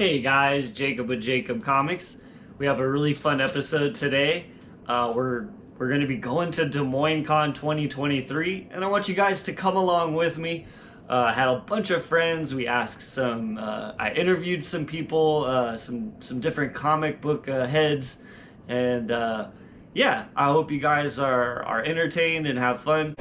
Hey guys, Jacob with Jacob Comics. We have a really fun episode today. We're going to be going to Des Moines Con 2023, and I want you guys to come along with me. I had a bunch of friends. We asked some. I interviewed some people, some different comic book heads, and yeah, I hope you guys are entertained and have fun.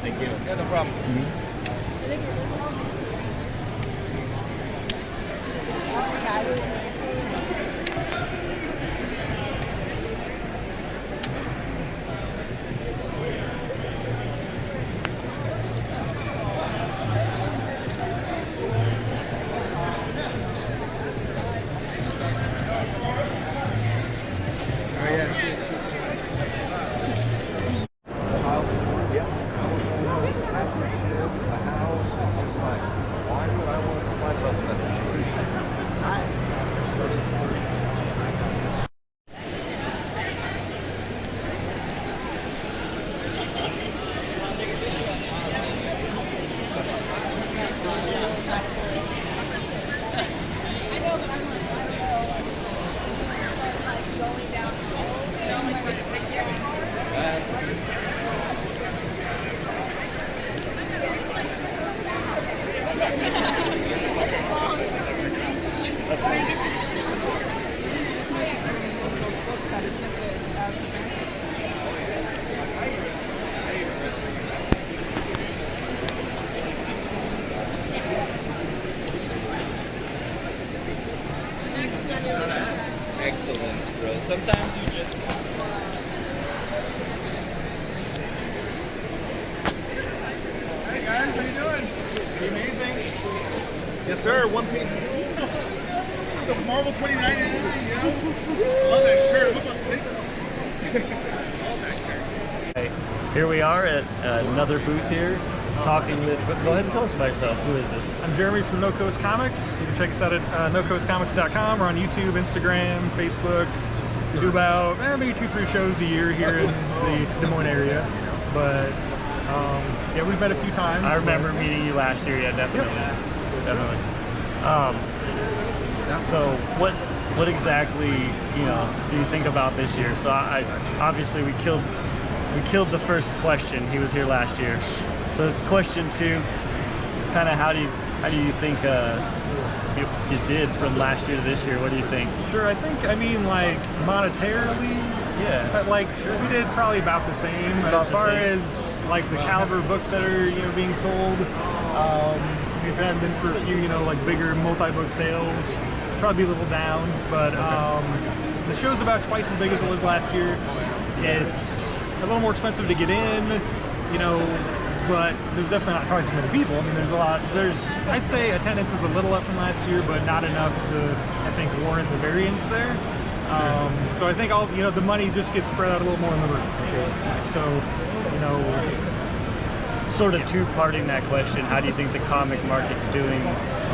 Thank you. Yeah, no problem. Excellence, bro. Sometimes you just... Hey guys, how you doing? Amazing. Yes, sir. One piece. The Marvel 2099, yo. Love that shirt. Look at the Love that shirt. Hey, here we are at another booth here, talking with. Go ahead and tell us about yourself. Who is this? I'm Jeremy from Nocros Comics. You can check us out at nocroscomics.com. We're on YouTube, Instagram, Facebook. We do about maybe 2-3 shows a year here in the Des Moines area. But yeah, we've met a few times. I remember meeting you last year. Yeah, definitely. Yep. Definitely. So what exactly do you think about this year? So I obviously we killed the first question. He was here last year. So question 2, kind of how do you think you did from last year to this year? What do you think? Sure, I mean like monetarily, Yeah. but like we did probably about the same. About As the far same. as like the caliber of books that are being sold, if it hadn't been for a few like bigger multi-book sales, probably a little down. But the show's about twice as big as it was last year. It's a little more expensive to get in, but there's definitely not twice as many people. I mean, I'd say attendance is a little up from last year, but not enough to, I think, warrant the variance there. So I think the money just gets spread out a little more in the room. So, Sort of two-parting that question, how do you think the comic market's doing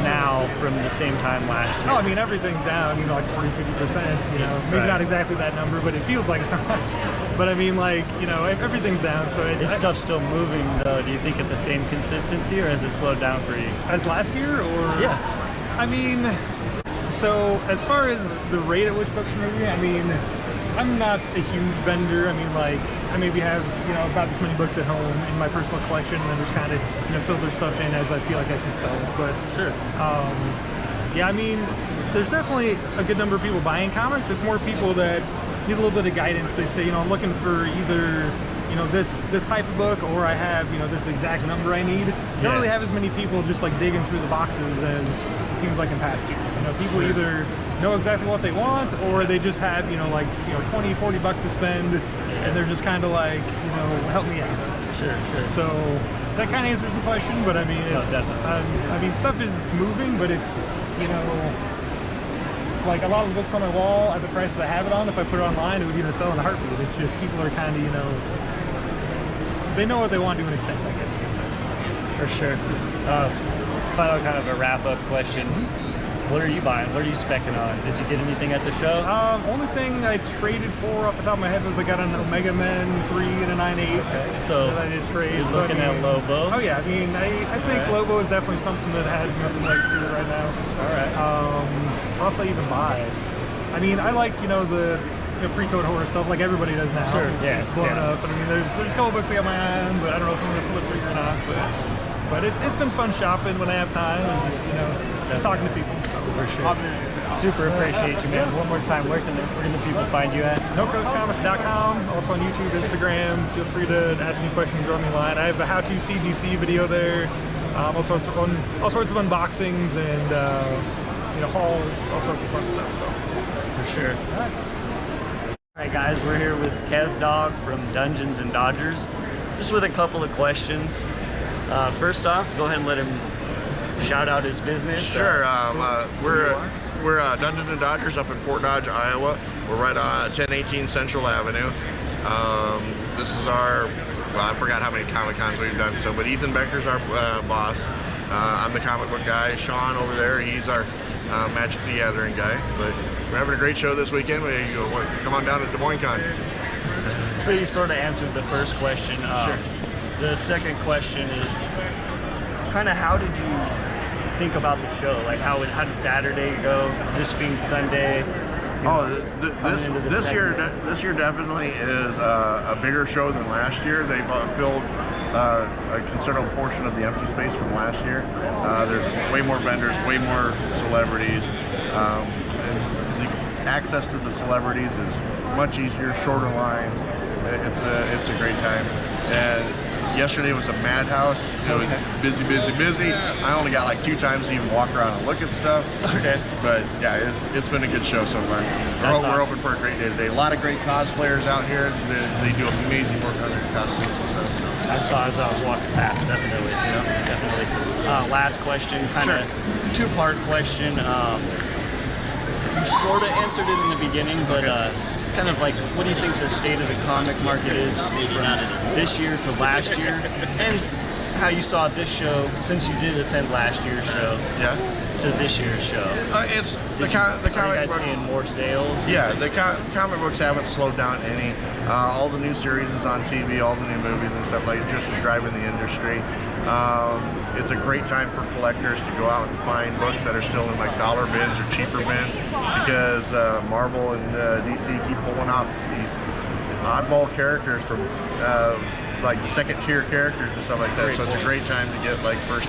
now from the same time last year? oh, I mean, everything's down, like 40-50%, maybe Right. not exactly that number, but it feels like so much. But I mean, like, everything's down. So Is stuff still moving though? Do you think at the same consistency, or has it slowed down for you? as last year, or? Yeah. I mean, so as far as the rate at which books are moving, I mean, I'm not a huge vendor. I mean, like, I maybe have, about this many books at home in my personal collection, and then just kind of, filter stuff in as I feel like I should sell. But Sure. yeah, I mean, there's definitely a good number of people buying comics. It's more people that need a little bit of guidance. They say, I'm looking for either, this type of book, or I have, this exact number I need. You don't really have as many people just like digging through the boxes as it seems like in past years. People either know exactly what they want, or they just have, like, 20, 40 bucks to spend, and they're just kind of like, help me out. Sure. So that kind of answers the question, but I mean, it's, I mean, stuff is moving, but it's, like a lot of the books on my wall at the prices I have it on, if I put it online, it would sell in a heartbeat. It's just people are kind of, they know what they want to an extent, I guess you could say. For sure. Final kind of a wrap-up question. What are you buying? What are you specking on? Did you get anything at the show? Only thing I traded for off the top of my head was I got an Omega Men 3 and a 9.8. Okay, so that I did trade. you're looking at Lobo. Oh yeah, I mean, I think Lobo is definitely something that has some legs to it right now. All right. What else I even buy? I mean, I like the pre-code horror stuff like everybody does now. Sure, It's blown up. But I mean, there's a couple books I got my eye on, but I don't know if I'm gonna pull the trigger or not. But it's been fun shopping when I have time and just talking to people. For sure. Super appreciate you, man. One more time, where can the people find you at? Nocroscomics.com, also on YouTube, Instagram. Feel free to ask any questions or on the line. I have a how-to CGC video there. All sorts of unboxings and hauls, all sorts of fun stuff. So For sure. All right, guys, we're here with Kev Dog from Dungeons and Dodgers, just with a couple of questions. First off, go ahead and let him shout out his business. Sure. We're Dungeons and Dodgers up in Fort Dodge, Iowa. We're right on 1018 Central Avenue. This is our, well, I forgot how many Comic Cons we've done, but Ethan Becker's our boss. I'm the comic book guy. Sean over there, he's our Magic the Gathering guy. But we're having a great show this weekend. Come on down to Des Moines Con. So you sort of answered the first question. Sure. The second question is kind of how did you think about the show? Like how did Saturday go? This being Sunday. This year definitely is a bigger show than last year. They've filled a considerable portion of the empty space from last year. There's way more vendors, way more celebrities. And the access to the celebrities is much easier, shorter lines. It's a great time. And yesterday was a madhouse. It was busy. I only got like 2 times to even walk around and look at stuff. Okay. But yeah, it's been a good show so far. We're hoping for a great day today. A lot of great cosplayers out here. They do amazing work on their costumes and stuff. So. I saw as I was walking past, definitely. Yeah. Definitely. Last question, kind of two-part question. You sort of answered it in the beginning, but it's kind of like, what do you think the state of the comic market is from this year to last year, and how you saw this show since you did attend last year's show to this year's show? It's Are you guys seeing more sales? Yeah, the comic books haven't slowed down any. All the new series is on TV, all the new movies and stuff like that, just driving the industry. It's a great time for collectors to go out and find books that are still in like dollar bins or cheaper bins, because Marvel and DC keep pulling off these oddball characters from like second-tier characters and stuff like that. So it's a great time to get like first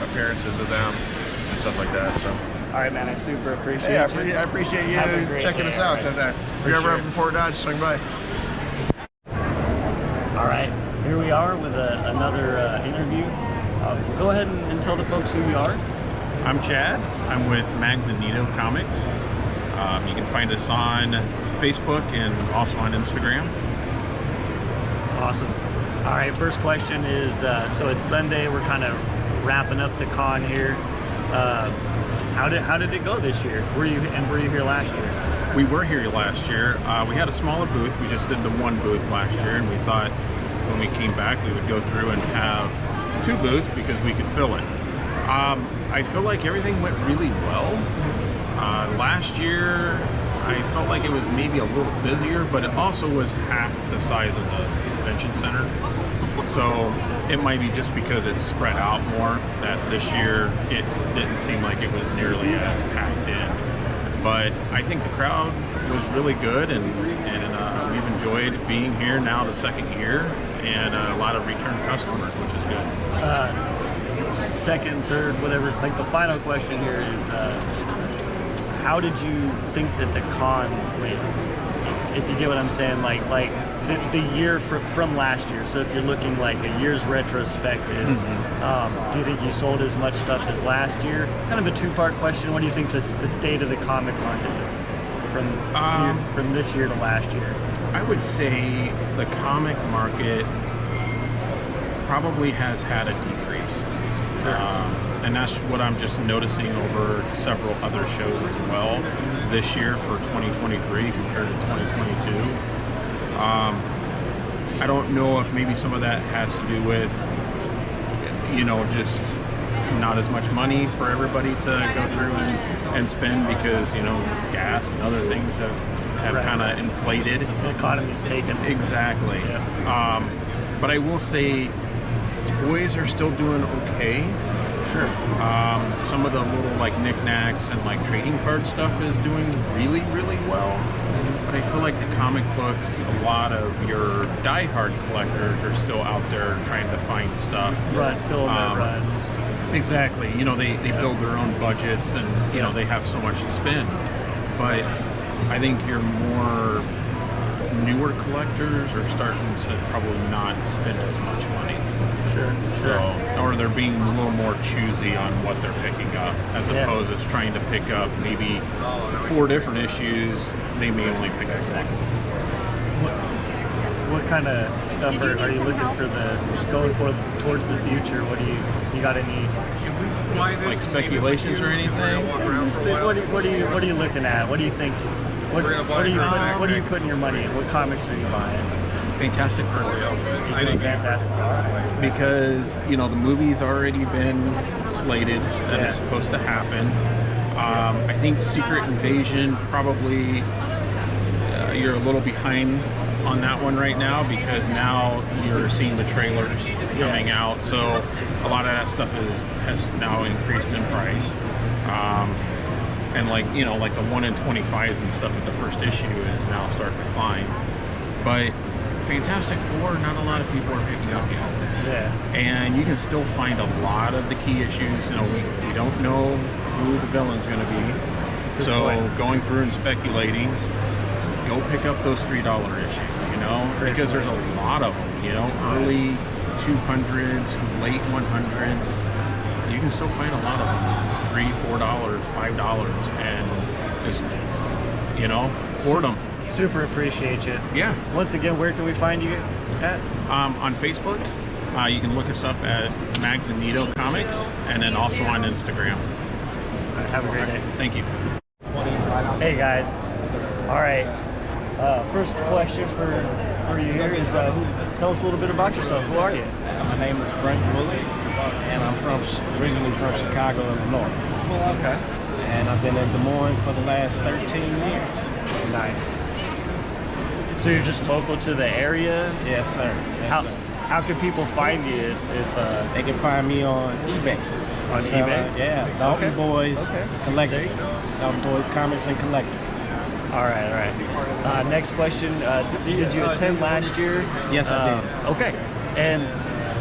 appearances of them and stuff like that. So. All right, man. I super appreciate I appreciate you checking us out. Sometime. If you're ever up in Fort Dodge, swing by. All right, here we are with another interview. Go ahead and tell the folks who you are. I'm Chad. I'm with Magzanito Comics. You can find us on Facebook and also on Instagram. Awesome. All right, first question is, so it's Sunday. We're kind of wrapping up the con here. How did it go this year? Were you here last year? We were here last year. We had a smaller booth. We just did the one booth last year, and we thought when we came back we would go through and have 2 booths because we could fill it. I feel like everything went really well. Last year I felt like it was maybe a little busier, but it also was half the size of the convention center. So it might be just because it's spread out more that this year it didn't seem like it was nearly as packed in. But I think the crowd was really good, and we've enjoyed being here now the second year, and a lot of return customers, which is good. Second, third, whatever. Like the final question here is, how did you think that the con went? if you get what I'm saying, like the year from last year. So if you're looking like a year's retrospective, do you think you sold as much stuff as last year? Kind of a two-part question. What do you think the state of the comic market is from this year to last year? I would say the comic market probably has had a decrease. And that's what I'm just noticing over several other shows as well this year for 2023 compared to 2022. I don't know if maybe some of that has to do with, you know, just not as much money for everybody to go through and spend because, you know, gas and other things have kind of inflated. The economy's taken. Exactly. Yeah. But I will say toys are still doing okay. Sure. Some of the little like knickknacks and like trading card stuff is doing really, really well. But I feel like the comic books, a lot of your die-hard collectors are still out there trying to find stuff. Fill their runs. Exactly. You know, they build their own budgets and, you know, they have so much to spend. But I think your more newer collectors are starting to probably not spend as much money. Sure. Or they're being a little more choosy on what they're picking up, as opposed to trying to pick up maybe 4 different issues. They may only pick up 1. What kind of stuff are you looking for towards the future? What do you got any like speculations or anything? What are you looking at? What do you think? What are you putting your money in? What comics are you buying? Fantastic Four. Fantastic. Because, you know, the movie's already been slated that it's supposed to happen. I think Secret Invasion probably you're a little behind on that one right now because now you're seeing the trailers coming out. So a lot of that stuff has now increased in price. And like, you know, like the 1 in 25s and stuff at the first issue is now starting to climb. But Fantastic Four, not a lot of people are picking up yet. Yeah. And you can still find a lot of the key issues. You know, we don't know who the villain's going to be. So going through and speculating, go pick up those $3 issues, you know, because there's a lot of them, you know, early 200s, late 100s. You can still find a lot of them, $3, $4, $5, and just, you know, hoard them. Super appreciate you. Yeah. Once again, where can we find you at? On Facebook, you can look us up at Mags and Nito Comics, and then also on Instagram. Have a great day. Thank you. Hey guys. All right. First question for you here is tell us a little bit about yourself. Who are you? My name is Brent Woolley, and I'm originally from Chicago, Illinois. Okay. And I've been in Des Moines for the last 13 years. Nice. So you're just local to the area? Yes, sir. Yes, sir. How can people find you if they can find me on eBay. On eBay? Yeah, Dalton Boys Collectibles. Dalton Boys Comics and Collectibles. All right. Next question. Did you attend last year? Yes, I did. Okay. And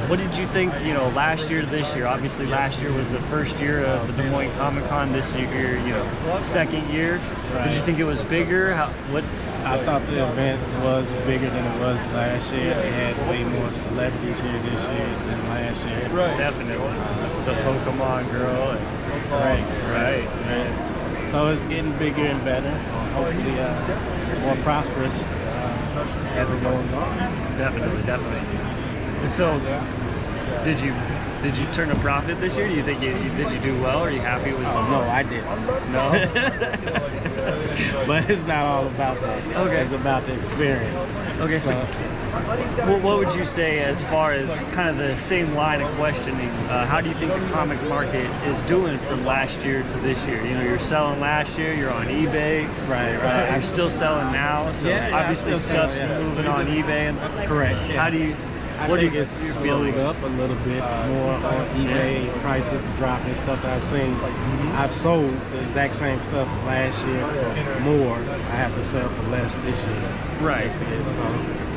what did you think, you know, last year to this year? Obviously, last year was the first year of the Des Moines Comic Con. This year, you know, second year. Right. Did you think it was bigger? I thought the event was bigger than it was last year. They had way more celebrities here this year than last year. Right. Definitely. The Pokemon girl. Right. So it's getting bigger and better. Hopefully more prosperous as it goes on. Definitely. And so, did you turn a profit this year? Do you think did you do well? Are you happy with? No, I didn't. No. But it's not all about that. Okay. It's about the experience. Okay. So, what would you say as far as kind of the same line of questioning? How do you think the comic market is doing from last year to this year? You know, you're selling last year. You're on eBay. Right. You're still selling now. So obviously stuff's moving on eBay. And correct. How do you? I think it's slowed up a little bit more on eBay. Prices dropping, stuff I've seen. I've sold the exact same stuff last year for more. I have to sell for less this year. Right.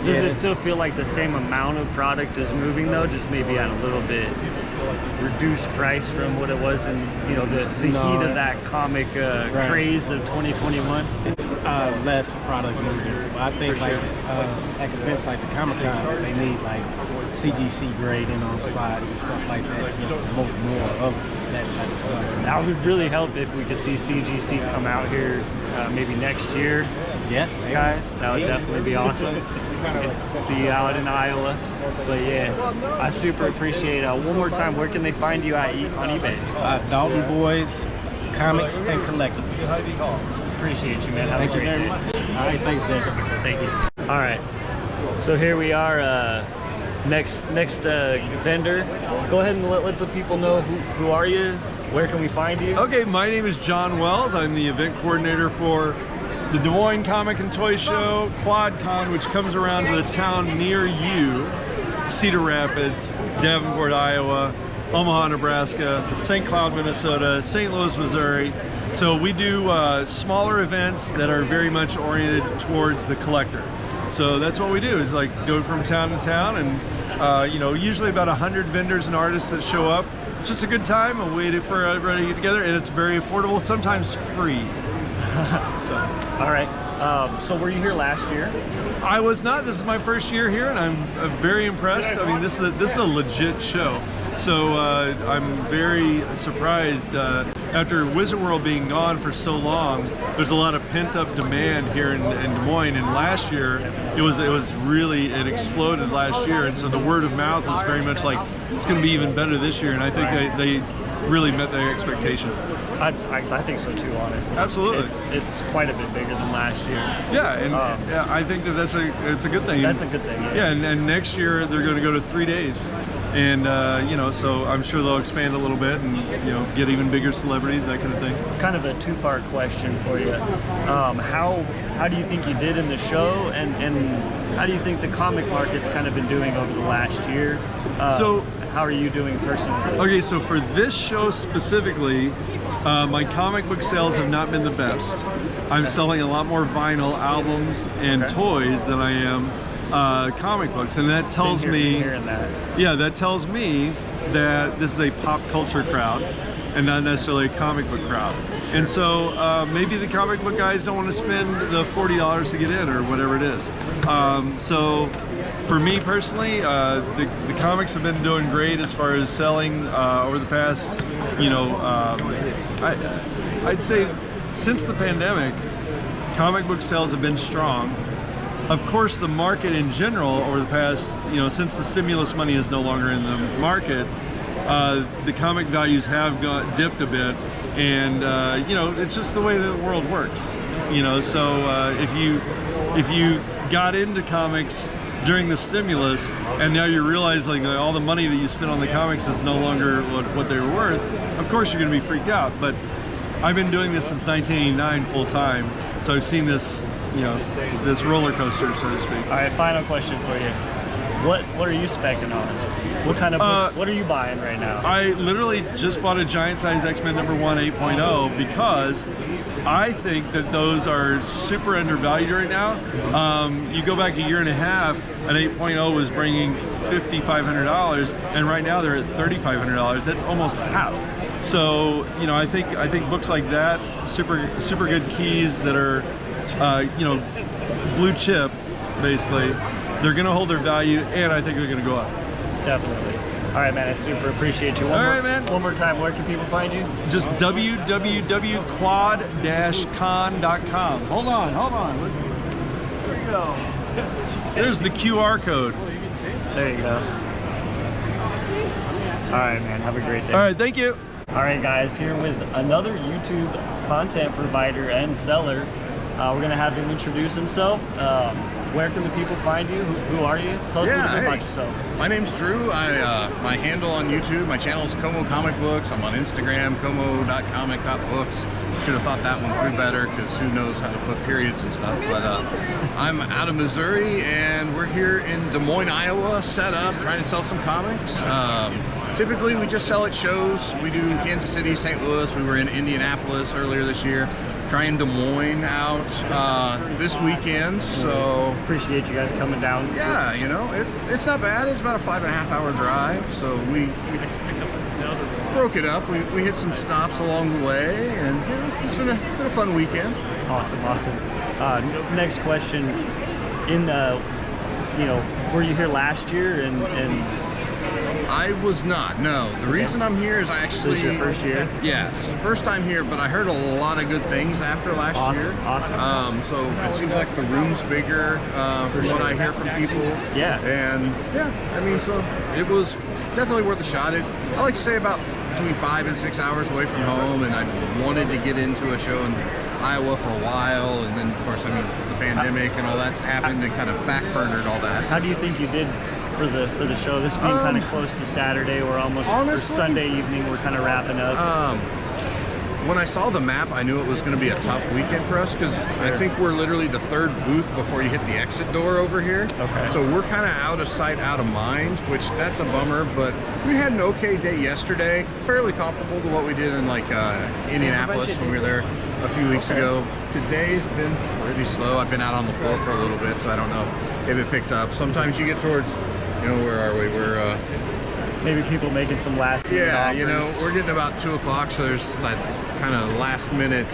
Does it still feel like the same amount of product is moving though, just maybe at a little bit reduced price from what it was in, you know, the heat of that comic craze of 2021? Less product moving. But I think like at events like the Comic-Con, they need like CGC grading on spot and stuff like that to promote more of that type of stuff. That would really help if we could see CGC come out here maybe next year. Yeah, Guys, that would definitely be awesome. See you out in Iowa. But yeah, I super appreciate it. One more time, where can they find you on eBay? Dalton Boys, Comics and Collectibles. Appreciate you, man. Have a great day. All right, thanks, Jacob. Thank you. All right, so here we are. Next vendor. Go ahead and let the people know who are you. Where can we find you? Okay, my name is John Wells. I'm the event coordinator for the Des Moines Comic and Toy Show, QuadCon, which comes around to the town near you, Cedar Rapids, Davenport, Iowa, Omaha, Nebraska, St. Cloud, Minnesota, St. Louis, Missouri. So we do smaller events that are very much oriented towards the collector. So that's what we do, is like go from town to town, and you know, usually about 100 vendors and artists that show up. It's just a good time, a way for everybody to get together, and it's very affordable, sometimes free. So. All right. So were you here last year? I was not. This is my first year here, and I'm very impressed. I mean, this is a legit show. So I'm very surprised. After Wizard World being gone for so long, there's a lot of pent-up demand here in Des Moines. And last year, it exploded last year, and so the word of mouth was very much like it's going to be even better this year. And I think they really met their expectation. I think so too, honestly. Absolutely. It's quite a bit bigger than last year. Yeah, and yeah, I think it's a good thing. That's a good thing. Yeah, and next year they're going to go to 3 days, and you know, so I'm sure they'll expand a little bit and, you know, get even bigger celebrities, that kind of thing. Kind of a two-part question for you. How do you think you did in the show, and how do you think the comic market's kind of been doing over the last year? So how are you doing personally? Okay, so for this show specifically, my comic book sales have not been the best. I'm selling a lot more vinyl albums and toys than I am comic books, and that tells me, that tells me that this is a pop culture crowd and not necessarily a comic book crowd. And so maybe the comic book guys don't want to spend the $40 to get in or whatever it is. So for me personally, the comics have been doing great as far as selling over the past, you know, I'd say since the pandemic, comic book sales have been strong. Of course, the market in general over the past, you know, since the stimulus money is no longer in the market, the comic values have dipped a bit, and you know, it's just the way the world works. You know, so if you got into comics during the stimulus, and now you're realizing that all the money that you spent on the comics is no longer what they were worth, of course you're going to be freaked out. But I've been doing this since 1989 full time, so I've seen this, you know, this roller coaster, so to speak. All right, final question for you. What are you specking on? What kind of books, what are you buying right now? I literally just bought a giant size X-Men #1 8.0 because I think that those are super undervalued right now. You go back a year and a half, an 8.0 was bringing $5,500, and right now they're at $3,500. That's almost half. So, you know, I think books like that, super good keys that are, you know, blue chip, basically, they're going to hold their value, and I think they're going to go up. Definitely. All right, man, I super appreciate you. One more time, where can people find you? Just www.quad-con.com. Hold on. Let's go. There's the QR code. There you go. All right, man, have a great day. All right, thank you. All right, guys, here with another YouTube content provider and seller. We're going to have him introduce himself. Where can the people find you? Who are you? Tell us a little bit about yourself. My name's Drew. My handle on YouTube, my channel is Como Comic Books. I'm on Instagram, como.comic.books. Should have thought that one through better, because who knows how to put periods and stuff. But I'm out of Missouri, and we're here in Des Moines, Iowa, set up, trying to sell some comics. Typically, we just sell at shows. We do Kansas City, St. Louis. We were in Indianapolis earlier this year. Trying Des Moines out this weekend, so appreciate you guys coming down. Yeah, you know, it's not bad. It's about a 5.5 hour drive, so we broke it up. We hit some stops along the way, and you know, it's been a fun weekend. Awesome. Next question. Were you here last year? And I was not. No, the reason I'm here is I actually. This is your first year? Yeah, first time here, but I heard a lot of good things after last year. Awesome. So it seems like the room's bigger from what I hear from people. Yeah. And yeah, I mean, so it was definitely worth a shot. I like to say about between 5 and 6 hours away from home, and I wanted to get into a show in Iowa for a while, and then of course, I mean, the pandemic and all that's happened and kind of backburnered all that. How do you think you did for the show? This being kind of close to Saturday, we're almost honestly, or Sunday evening, we're kind of wrapping up. When I saw the map, I knew it was going to be a tough weekend for us because I think we're literally the third booth before you hit the exit door over here. Okay. So we're kind of out of sight, out of mind, which that's a bummer. But we had an okay day yesterday, fairly comparable to what we did in like Indianapolis when we were there a few weeks ago. Today's been pretty slow. I've been out on the floor for a little bit, so I don't know if it picked up. Sometimes you get towards, where are we? We're maybe people making some last minute offers. We're getting about 2 o'clock, so there's that kind of last minute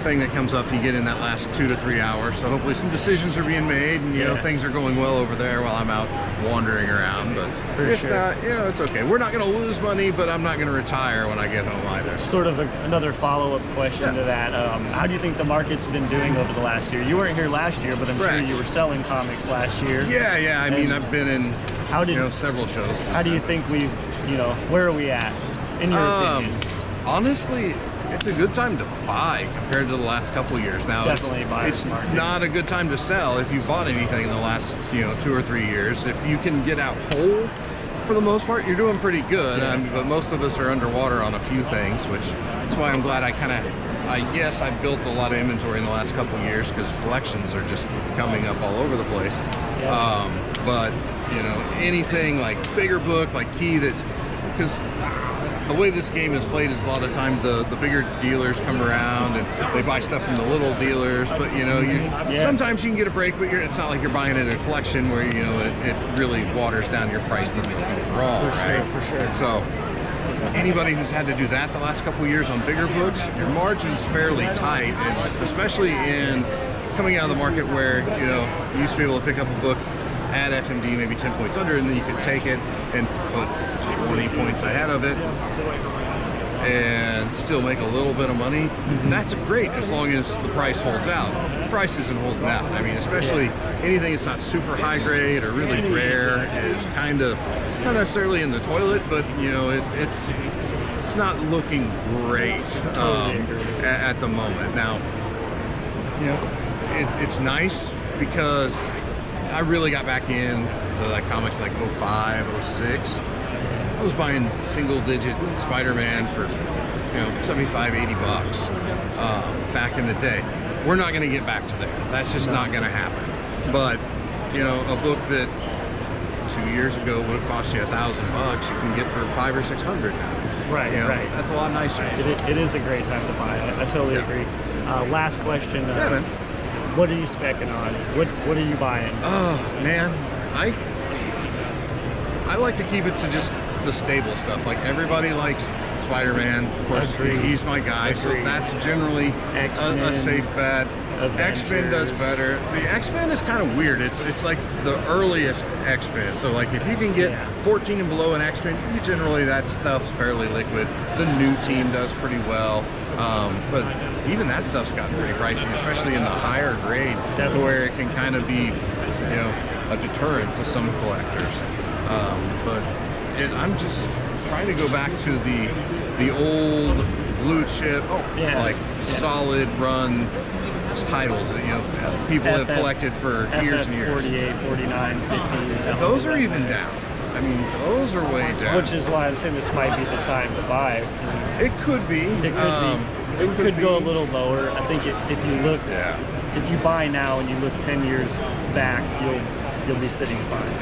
thing that comes up you get in that last 2 to 3 hours. So hopefully some decisions are being made, and things are going well over there while I'm out wandering around. But if not, it's okay. We're not going to lose money, but I'm not going to retire when I get home either. Sort of another follow-up question to that. How do you think the market's been doing over the last year? You weren't here last year, but I'm sure you were selling comics last year. Yeah. I mean, I've been in several shows. How do you think we've, where are we at, in your opinion? Honestly, it's a good time to buy compared to the last couple of years. Now, it's not a good time to sell if you bought anything in the last 2 or 3 years. If you can get out whole, for the most part, you're doing pretty good. But most of us are underwater on a few things, which that's why I'm glad I built a lot of inventory in the last couple of years because collections are just coming up all over the place. But anything like bigger book, like Key, because the way this game is played is a lot of time the bigger dealers come around and they buy stuff from the little dealers, but sometimes you can get a break, but it's not like you're buying it in a collection where it really waters down your price when you go wrong, For sure. So anybody who's had to do that the last couple of years on bigger books, your margin's fairly tight, and especially in coming out of the market where you used to be able to pick up a book at FMD maybe 10 points under, and then you could take it and put 20 points ahead of it and still make a little bit of money. That's great as long as the price holds out. The price isn't holding out. I mean, especially anything that's not super high grade or really rare is kind of not necessarily in the toilet, but it's not looking great at the moment. Now, it's nice because I really got back into like comics like 05, 06. I was buying single-digit Spider-Man for 75, 80 bucks back in the day. We're not going to get back to there. That's just not going to happen. But a book that 2 years ago would have cost you $1,000, you can get for $500 or $600 now. Right. That's a lot nicer. It is a great time to buy it. I totally agree. Last question. Man. What are you specking on? What are you buying? Oh man, I like to keep it to just the stable stuff. Like everybody likes Spider-Man, of course. He's my guy, so that's generally a safe bet. X-Men does better. The X-Men is kind of weird. It's like the earliest X-Men. So like if you can get 14 and below an X-Men, generally that stuff's fairly liquid. The new team does pretty well. But even that stuff's gotten pretty pricey, especially in the higher grade, where it can kind of be, a deterrent to some collectors. But I'm just trying to go back to the old blue chip, solid run titles that people have collected for years and years. 48, 49, 50. Those are even down. I mean, those are way down. Which is why I'm saying this might be the time to buy. It could be. It could go a little lower. I think if you look, if you buy now and you look 10 years back, you'll be sitting fine.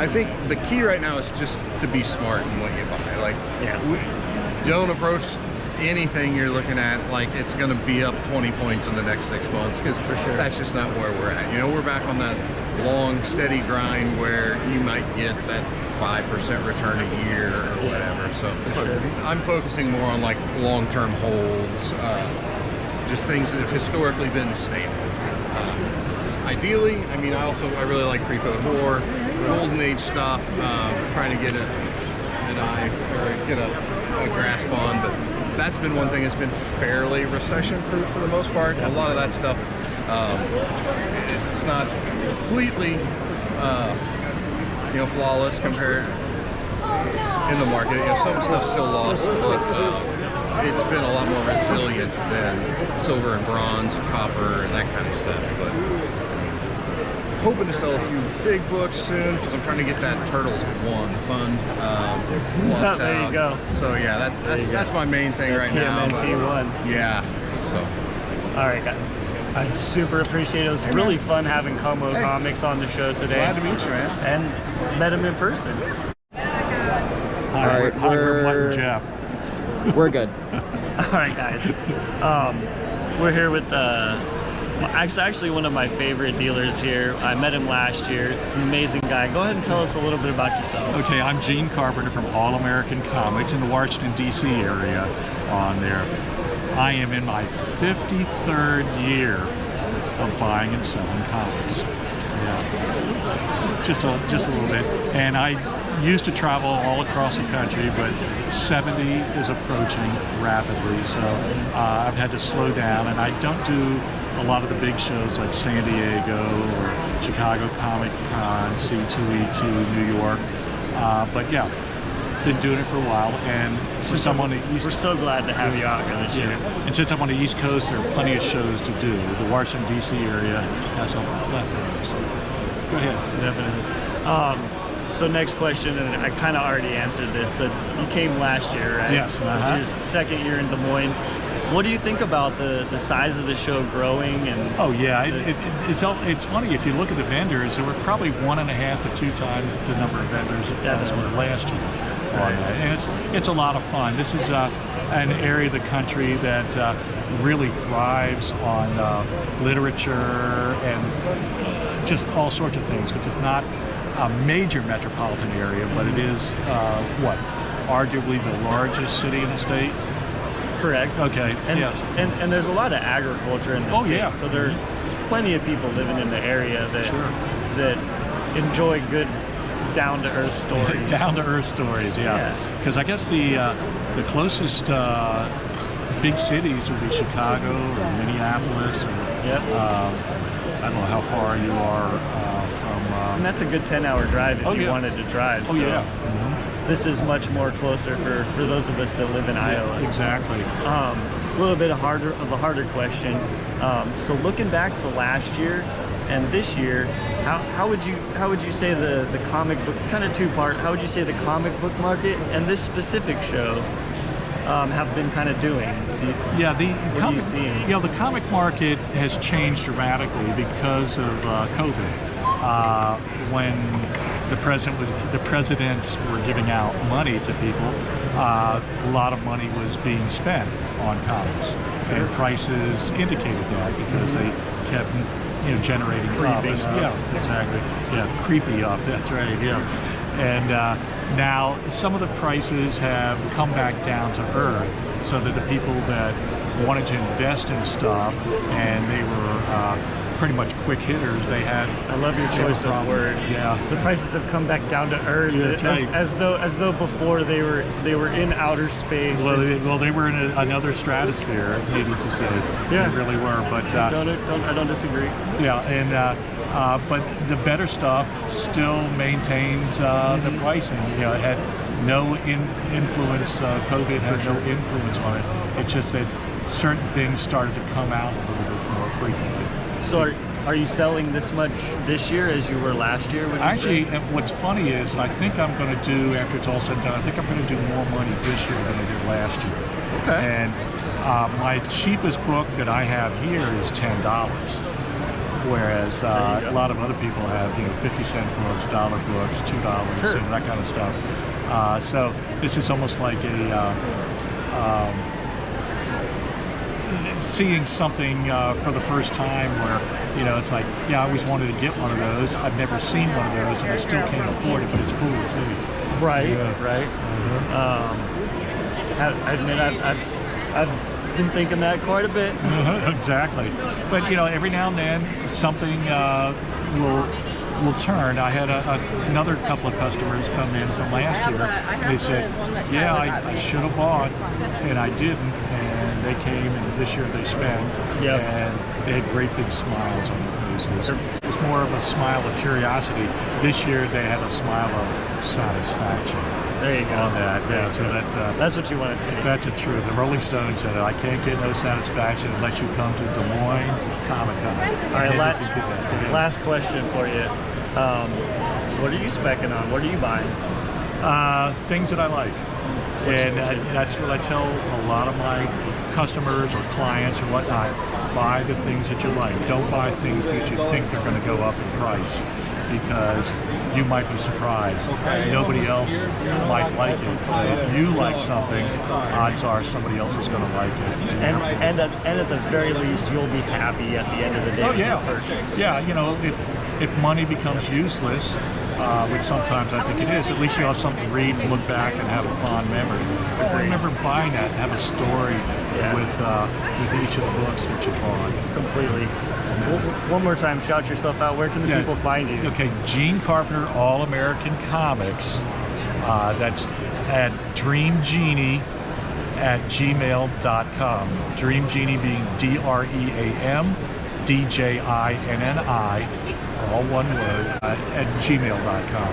I think the key right now is just to be smart in what you buy. Like, don't approach anything you're looking at like it's going to be up 20 points in the next 6 months, because that's just not where we're at. We're back on that long, steady grind where you might get that 5% return a year or whatever. So I'm focusing more on like long-term holds, just things that have historically been stable. Ideally, I mean, I really like pre-code horror, golden age stuff. Trying to get an eye or get a grasp on, but that's been one thing that's been fairly recession-proof for the most part. A lot of that stuff, it's not completely, flawless compared in the market. Some stuff's still lost, but it's been a lot more resilient than silver and bronze and copper and that kind of stuff. But hoping to sell a few big books soon because I'm trying to get that Turtles 1 fund flushed There out. you go. So yeah, that's my main thing right now. TMNT 1. Yeah. So. All right, guys. I super appreciate it. It was really fun having Como Comics on the show today. Glad to meet you, man. And met him in person. All right, we're Jeff. We're good. All right, guys. We're here with actually one of my favorite dealers here. I met him last year. It's an amazing guy. Go ahead and tell us a little bit about yourself. Okay, I'm Gene Carpenter from All American Comics in the Washington, D.C. area on there. I am in my 53rd year of buying and selling comics. Yeah, just a little bit. And I used to travel all across the country, but 70 is approaching rapidly, so I've had to slow down, and I don't do a lot of the big shows like San Diego or Chicago Comic Con, C2E2, New York, but yeah, been doing it for a while, and since I'm on the East, we're so glad to have you out here this year. And since I'm on the East Coast, there are plenty of shows to do. The Washington D.C. area has a plethora. So go ahead. Definitely. So next question, and I kind of already answered this. So you came last year, right? Yes. This is your second year in Des Moines. What do you think about the size of the show growing? And oh yeah, it's funny if you look at the vendors. There were probably 1.5 to 2 times the number of vendors as were last year. Right. And it's a lot of fun. This is an area of the country that really thrives on literature and just all sorts of things. Because it's not a major metropolitan area, but it is arguably the largest city in the state. Correct. Okay. And, yes. And there's a lot of agriculture in the state. Yeah. So there's plenty of people living in the area that enjoy good down-to-earth stories. Down-to-earth stories, yeah. Because I guess the closest big cities would be Chicago or Minneapolis. Or, I don't know how far you are from. And that's a good 10-hour drive if you wanted to drive. Oh, yeah. This is much more closer for those of us that live in Iowa. Exactly. A little bit of a harder question. So looking back to last year and this year, how would you say the comic book, kind of two-part, how would you say the comic book market and this specific show have been kind of doing? The comic market has changed dramatically because of COVID. When the presidents were giving out money to people, a lot of money was being spent on comics, and prices indicated that because they kept generating creeping up. Yeah, exactly. Yeah, creepy up. That's right. Yeah. And now some of the prices have come back down to earth, so that the people that wanted to invest in stuff and they were pretty much quick hitters, they had. I love your choice of words. Yeah. The prices have come back down to earth, Yeah, as though before they were in outer space. Well, they were in another stratosphere, needless to say. Yeah. They really were. But I don't disagree. Yeah, and but the better stuff still maintains the pricing. It had no influence. COVID had no influence on it. It's just that certain things started to come out a little bit more frequently. So are you selling this much this year as you were last year? Actually, what's funny is I think I'm going to do, after it's all said and done, I think I'm going to do more money this year than I did last year. Okay. And my cheapest book that I have here is $10, whereas a lot of other people have 50-cent books, dollar books, $2, and that kind of stuff. So this is almost like seeing something for the first time where, it's like, I always wanted to get one of those. I've never seen one of those, and I still can't afford it, but it's cool to see. Right, right. I admit, I've been thinking that quite a bit. Exactly. But you know, every now and then something will turn. I had another couple of customers come in from last year. They said, yeah, I should have bought, and I didn't. And they came, and this year they spent, and they had great big smiles on their faces. It was more of a smile of curiosity. This year they had a smile of satisfaction. There you go. On that, yeah. So that's what you want to see. That's the truth. The Rolling Stones said, I can't get no satisfaction unless you come to Des Moines Comic-Con. All right, last question for you. What are you specking on? What are you buying? Things that I like. And that's what I tell a lot of my customers or clients or whatnot. Buy the things that you like. Don't buy things because you think they're going to go up in price, because you might be surprised. Nobody else might like it. If you like something, odds are somebody else is going to like it. And at the very least, you'll be happy at the end of the day. Oh yeah, yeah. You know, if money becomes useless, which sometimes I think it is, at least you'll have something to read and look back and have a fond memory. But remember buying that and have a story with each of the books that you bought. Completely. One more time, shout yourself out. Where can the people find you? Okay, Gene Carpenter, All American Comics. That's at DreamGenie at gmail.com. Dream Genie being DREAM DJINNI, all one word, at gmail.com.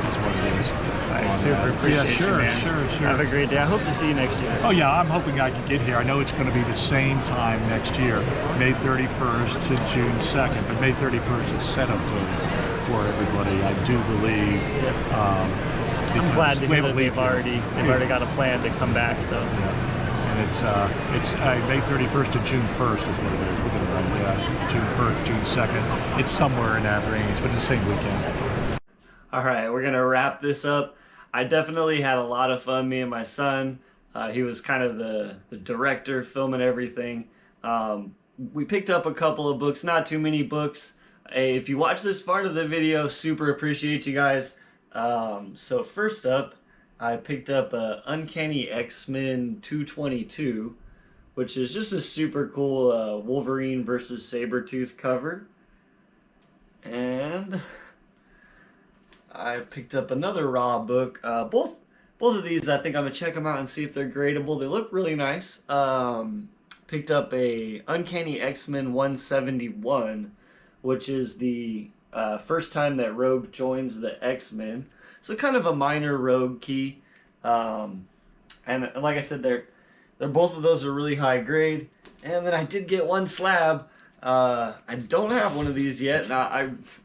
That's what it is. I super appreciate you, man. Sure. Have a great day. I hope to see you next year. Oh yeah, I'm hoping I can get here. I know it's going to be the same time next year, May 31st to June 2nd, but May 31st is set up for everybody, I do believe. I'm glad to hear that they've already got a plan to come back. So. Yeah. And it's May 31st to June 1st is what it is. We're going to run June 1st, June 2nd. It's somewhere in that range, but it's the same weekend. All right, we're going to wrap this up. I definitely had a lot of fun, me and my son. He was kind of the director, filming everything. We picked up a couple of books, not too many books. Hey, if you watch this far into the video, super appreciate you guys. So first up, I picked up Uncanny X-Men 222, which is just a super cool Wolverine versus Sabretooth cover. And I picked up another Raw book. Both of these, I think I'm going to check them out and see if they're gradable. They look really nice. Picked up a Uncanny X-Men 171, which is the first time that Rogue joins the X-Men. So kind of a minor Rogue key, and like I said, they're both of those are really high grade. And then I did get one slab. I don't have one of these yet. Now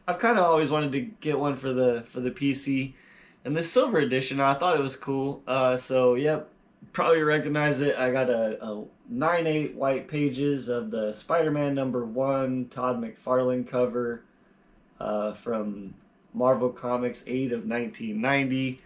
I've kind of always wanted to get one for the PC, and this silver edition, I thought it was cool. So yep, probably recognize it. I got a 9/8 white pages of the Spider-Man #1 Todd McFarlane cover from Marvel Comics 8 of 1990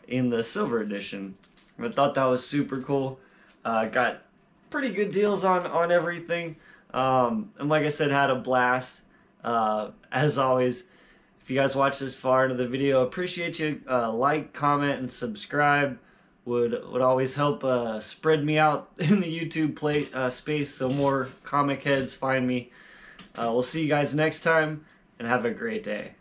in the silver edition. I thought that was super cool. Got pretty good deals on everything. And like I said, had a blast. As always, if you guys watch this far into the video, appreciate you. Like, comment, and subscribe would always help spread me out in the YouTube space so more comic heads find me. We'll see you guys next time, and have a great day.